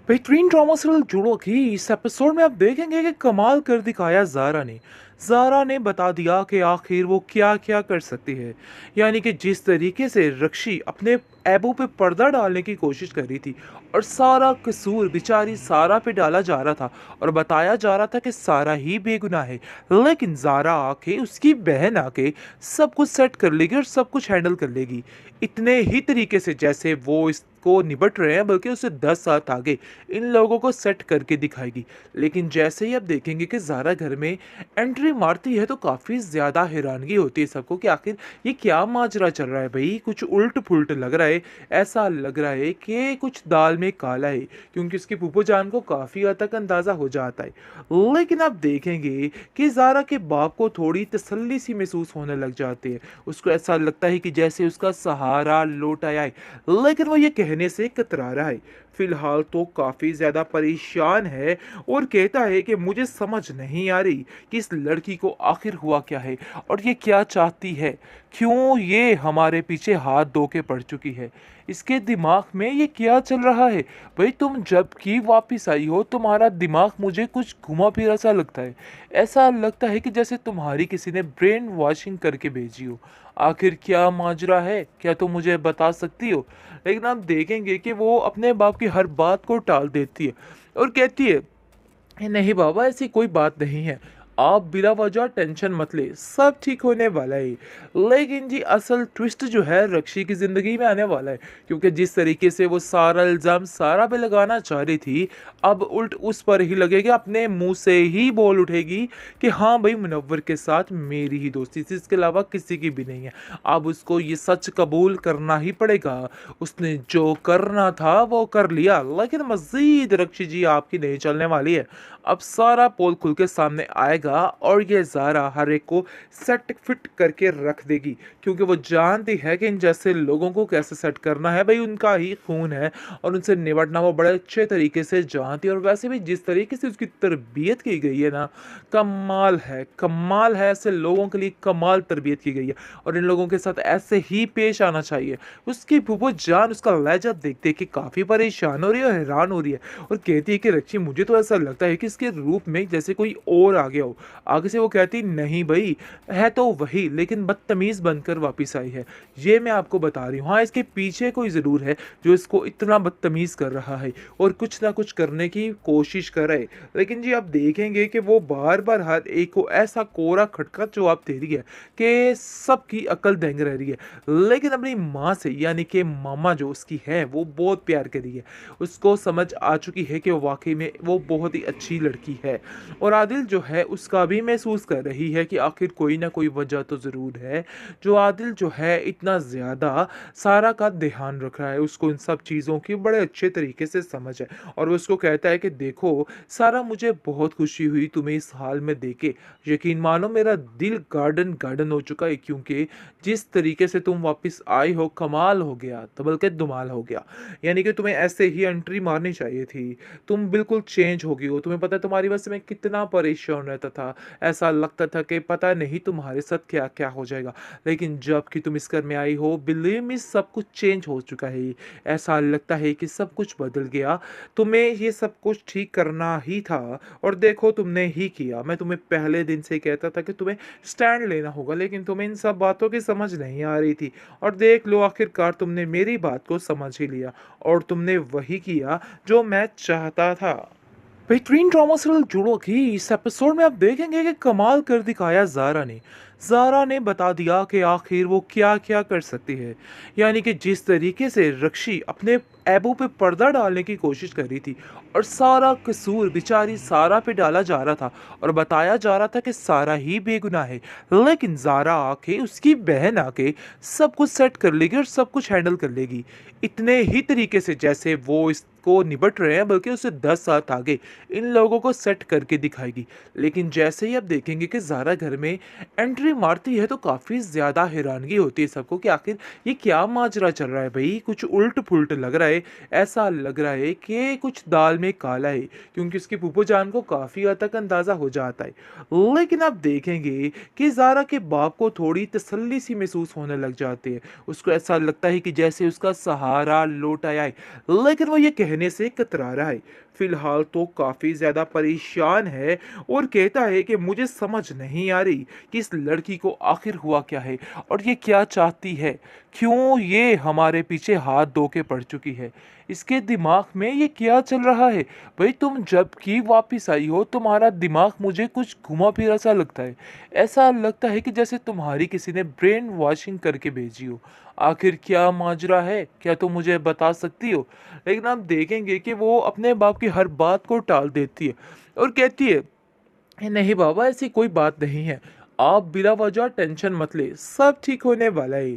बेहतरीन drama serial जुड़ो की इस एपिसोड में आप देखेंगे कि कमाल कर दिखाया ज़ारा ने बता दिया कि आखिर वो क्या क्या कर सकती है। यानी कि जिस तरीके से रक्षी अपने ऐबू पे पर्दा डालने की कोशिश कर रही थी और सारा कसूर बेचारी सारा पे डाला जा रहा था और बताया जा रहा था कि सारा ही बेगुनाह है। लेकिन ज़ारा आके उसकी बहन आके सब कुछ सेट कर लेगी और सब कुछ हैंडल कर लेगी, इतने ही तरीके से जैसे वो इसको निपट रहे हैं, बल्कि उससे 10 साल आगे इन लोगों को सेट करके दिखाएगी। लेकिन जैसे ही आप देखेंगे कि ज़ारा घर में एंट्री मारती है तो काफ़ी ज़्यादा हैरानगी होती है सबको कि आखिर ये क्या माजरा चल रहा है भाई, कुछ उल्ट पुल्ट लग रहा है। ऐसा लग रहा है कि कुछ दाल में काला है, क्योंकि उसकी फूफो जान को काफ़ी हद तक अंदाज़ा हो जाता है। लेकिन आप देखेंगे कि ज़ारा के बाप को थोड़ी तसल्ली सी महसूस होने लग जाती है। उसको ऐसा लगता है कि जैसे उसका सहारा लौट आया है, लेकिन वो ये कहने से कतरा रहा है। फिलहाल तो काफ़ी ज़्यादा परेशान है और कहता है कि मुझे समझ नहीं आ रही कि इस लड़की को आखिर हुआ क्या है और ये क्या चाहती है, क्यों ये हमारे पीछे हाथ धो के पड़ चुकी है। इसके दिमाग में ये क्या चल रहा है। भाई तुम जब की वापस आई हो तुम्हारा दिमाग मुझे कुछ घुमा फिरा सा लगता है। ऐसा लगता है कि जैसे तुम्हारी किसी ने ब्रेन वॉशिंग करके भेजी हो। आखिर क्या माजरा है, क्या तुम मुझे बता सकती हो। लेकिन आप देखेंगे कि वो अपने बाप की हर बात को टाल देती है और कहती है, नहीं बाबा ऐसी कोई बात नहीं है, आप बिला वजह टेंशन मत ले, सब ठीक होने वाला है। लेकिन जी असल ट्विस्ट जो है रक्षी की ज़िंदगी में आने वाला है, क्योंकि जिस तरीके से वो सारा इल्ज़ाम सारा पे लगाना चाह रही थी, अब उल्ट उस पर ही लगेगा, अपने मुंह से ही बोल उठेगी कि हाँ भाई मुनव्वर के साथ मेरी ही दोस्ती थी, इसके अलावा किसी की भी नहीं है। अब उसको ये सच कबूल करना ही पड़ेगा। उसने जो करना था वो कर लिया, लेकिन मज़ीद रक्षी जी आपकी नहीं चलने वाली है। अब सारा पोल खुल के सामने आएगा और ये ज़ारा हर एक को सेट फिट करके रख देगी, क्योंकि वो जानती है कि इन जैसे लोगों को कैसे सेट करना है, भाई उनका ही खून है और उनसे निपटना वो बड़े अच्छे तरीके से जानती है। और वैसे भी जिस तरीके से उसकी तरबियत की गई है ना, कमाल है, कमाल है। ऐसे लोगों के लिए कमाल तरबियत की गई है और इन लोगों के साथ ऐसे ही पेश आना चाहिए। उसकी फूफो जान उसका लहजा देख देख के काफ़ी परेशान हो रही है और हैरान हो रही है और कहती है कि रक्षी मुझे तो ऐसा लगता है कि इसके रूप में जैसे कोई और आ गया हो। आगे से वो कहती नहीं भाई, है तो वही, लेकिन बदतमीज़ बनकर वापस आई है, ये मैं आपको बता रही हूँ। हाँ इसके पीछे कोई ज़रूर है जो इसको इतना बदतमीज़ कर रहा है और कुछ ना कुछ करने की कोशिश कर रहा है। लेकिन जी आप देखेंगे कि वो बार बार हर एक को ऐसा कोरा खटका जवाब दे रही है कि सबकी अकल दंग रह रही है। लेकिन अपनी माँ से यानी कि मामा जो उसकी है वो बहुत प्यार करी है। उसको समझ आ चुकी है कि वो वाकई में वो बहुत ही अच्छी लड़की है और आदिल जो है उसका भी महसूस कर रही है कि आखिर कोई ना कोई वजह तो ज़रूर है जो आदिल जो है इतना ज़्यादा सारा का ध्यान रख रहा है। उसको इन सब चीज़ों की बड़े अच्छे तरीके से समझ है और वो उसको कहता है कि देखो सारा, मुझे बहुत खुशी हुई तुम्हें इस हाल में देखे। यकीन मानो मेरा दिल गार्डन गार्डन हो चुका है, क्योंकि जिस तरीके से तुम वापस आई हो कमाल हो गया, तो बल्कि धमाल हो गया। यानी कि तुम्हें ऐसे ही एंट्री मारनी चाहिए थी। तुम बिल्कुल चेंज हो गई हो। तुम्हें पता है तुम्हारी वजह से मैं कितना परेशान रहता था। ऐसा लगता था कि पता नहीं तुम्हारे साथ क्या-क्या हो जाएगा। लेकिन जब कि तुम इस घर में आई हो, बिलीव मी सब कुछ चेंज हो चुका है। ऐसा लगता है कि सब कुछ बदल गया। तुम्हें ये सब कुछ ठीक करना ही था और देखो तुमने ही किया। मैं तुम्हें पहले दिन से ही कहता था कि तुम्हें स्टैंड लेना होगा, लेकिन तुम्हें इन सब बातों की समझ नहीं आ रही थी और देख लो आखिरकार तुमने मेरी बात को समझ ही लिया और तुमने वही किया जो मैं चाहता था। बेहतरीन ड्रामा सीरियल जुड़ो की इस एपिसोड में आप देखेंगे कि कमाल कर दिखाया ज़ारा ने बता दिया कि आखिर वो क्या क्या कर सकती है। यानी कि जिस तरीके से रक्षी अपने ऐबू पे पर्दा डालने की कोशिश कर रही थी और सारा कसूर बेचारी सारा पे डाला जा रहा था और बताया जा रहा था कि सारा ही बेगुनाह है। लेकिन ज़ारा आके उसकी बहन आके सब कुछ सेट कर लेगी और सब कुछ हैंडल कर लेगी, इतने ही तरीके से जैसे वो इसको निपट रहे हैं, बल्कि उससे 10 साल आगे इन लोगों को सेट करके दिखाएगी। लेकिन जैसे ही आप देखेंगे कि ज़ारा घर में एंट्री मारती है तो काफ़ी ज़्यादा हैरानगी होती है सबको कि आखिर ये क्या माजरा चल रहा है भाई, कुछ उल्ट पुल्ट लग रहा है। है, ऐसा लग रहा है कि कुछ दाल में काला है, क्योंकि उसकी फूफो जान को काफ़ी हद तक अंदाज़ा हो जाता है। लेकिन आप देखेंगे कि ज़ारा के बाप को थोड़ी तसल्ली सी महसूस होने लग जाती है। उसको ऐसा लगता है कि जैसे उसका सहारा लौट आया है, लेकिन वो ये कहने से कतरा रहा है। फिलहाल तो काफ़ी ज़्यादा परेशान है और कहता है कि मुझे समझ नहीं आ रही कि इस लड़की को आखिर हुआ क्या है और ये क्या चाहती है, क्यों ये हमारे पीछे हाथ धो के पड़ चुकी है, इसके दिमाग में ये क्या चल रहा है। भाई तुम जब की वापस आई हो तुम्हारा दिमाग मुझे कुछ घुमा फिरा सा लगता है। ऐसा लगता है कि जैसे तुम्हारी किसी ने ब्रेन वॉशिंग करके भेजी हो। आखिर क्या माजरा है, क्या तुम मुझे बता सकती हो। लेकिन आप देखेंगे कि वो अपने बाप की हर बात को टाल देती है और कहती है, नहीं बाबा ऐसी कोई बात नहीं है, आप बिला वजह टेंशन मत ले, सब ठीक होने वाला है।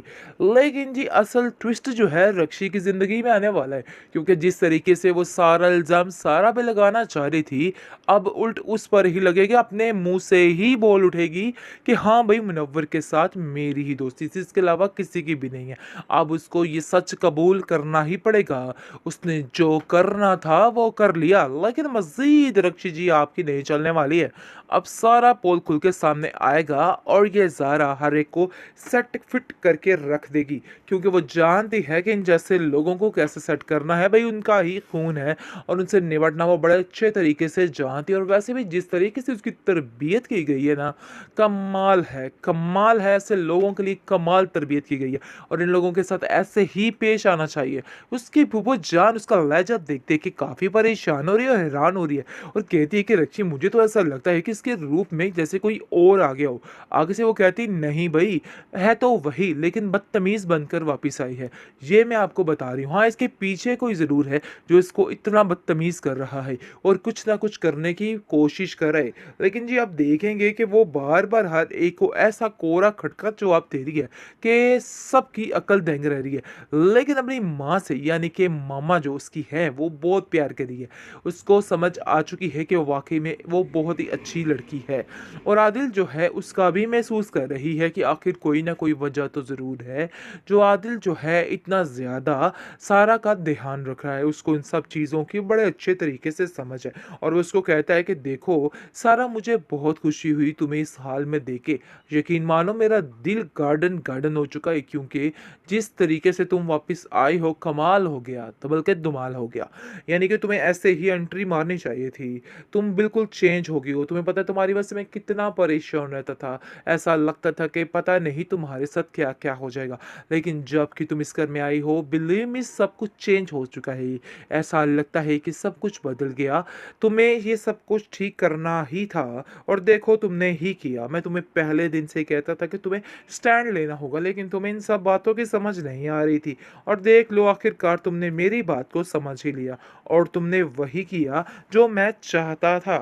लेकिन जी असल ट्विस्ट जो है रक्षी की ज़िंदगी में आने वाला है, क्योंकि जिस तरीके से वो सारा इल्ज़ाम सारा पे लगाना चाह रही थी, अब उल्ट उस पर ही लगेगा, अपने मुंह से ही बोल उठेगी कि हाँ भाई मुनव्वर के साथ मेरी ही दोस्ती थी, इसके अलावा किसी की भी नहीं है। अब उसको ये सच कबूल करना ही पड़ेगा, उसने जो करना था वो कर लिया, लेकिन मज़ीद रक्षी जी आपकी नहीं चलने वाली है। अब सारा पोल खुल के सामने आएगा और ये ज़ारा हर एक को सेट फिट करके रख देगी, क्योंकि वो जानती है कि इन जैसे लोगों को कैसे सेट करना है, भाई उनका ही खून है और उनसे निपटना वो बड़े अच्छे तरीके से जानती है। और वैसे भी जिस तरीके से उसकी तरबियत की गई है ना, कमाल है, कमाल है, ऐसे लोगों के लिए कमाल तरबियत की गई है और इन लोगों के साथ ऐसे ही पेश आना चाहिए। उसकी फूफो जान उसका लहजा देख देख के काफ़ी परेशान हो रही है और हैरान हो रही है और कहती है कि रक्षी मुझे तो ऐसा लगता है कि इसके रूप में जैसे कोई और आ गया हो। आगे से वो कहती नहीं भाई, है तो वही, लेकिन बदतमीज़ बनकर वापस आई है, ये मैं आपको बता रही हूँ। हाँ इसके पीछे कोई ज़रूर है जो इसको इतना बदतमीज़ कर रहा है और कुछ ना कुछ करने की कोशिश कर रहा है। लेकिन जी आप देखेंगे कि वो बार बार हर एक को ऐसा कोरा खटका जवाब दे रही है कि सबकी अकल दंग रह रही है। लेकिन अपनी माँ से यानी कि मामा जो उसकी है वो बहुत प्यार करी है, उसको समझ आ चुकी है कि वो वाकई में वो बहुत ही अच्छी लड़की है। और आदिल जो है उसका भी महसूस कर रही है कि आखिर कोई ना कोई वजह तो ज़रूर है जो आदिल जो है इतना ज़्यादा सारा का ध्यान रख रहा है, उसको इन सब चीज़ों की बड़े अच्छे तरीके से समझ है। और वो उसको कहता है कि देखो सारा, मुझे बहुत खुशी हुई तुम्हें इस हाल में देखे, यकीन मानो मेरा दिल गार्डन गार्डन हो चुका है, क्योंकि जिस तरीके से तुम वापस आई हो कमाल हो गया, तो बल्कि धमाल हो गया। यानी कि तुम्हें ऐसे ही एंट्री मारनी चाहिए थी, तुम बिल्कुल चेंज हो गई हो। तुम्हें पता है तुम्हारी वजह से मैं कितना परेशान रहता था, ऐसा लगता था कि पता नहीं तुम्हारे साथ क्या क्या हो जाएगा। लेकिन जब कि तुम इस घर में आई हो, बिलीव मी सब कुछ चेंज हो चुका है। ऐसा लगता है कि सब कुछ बदल गया, तुम्हें ये सब कुछ ठीक करना ही था और देखो तुमने ही किया। मैं तुम्हें पहले दिन से कहता था कि तुम्हें स्टैंड लेना होगा, लेकिन तुम्हें इन सब बातों की समझ नहीं आ रही थी और देख लो आखिरकार तुमने मेरी बात को समझ ही लिया और तुमने वही किया जो मैं चाहता था।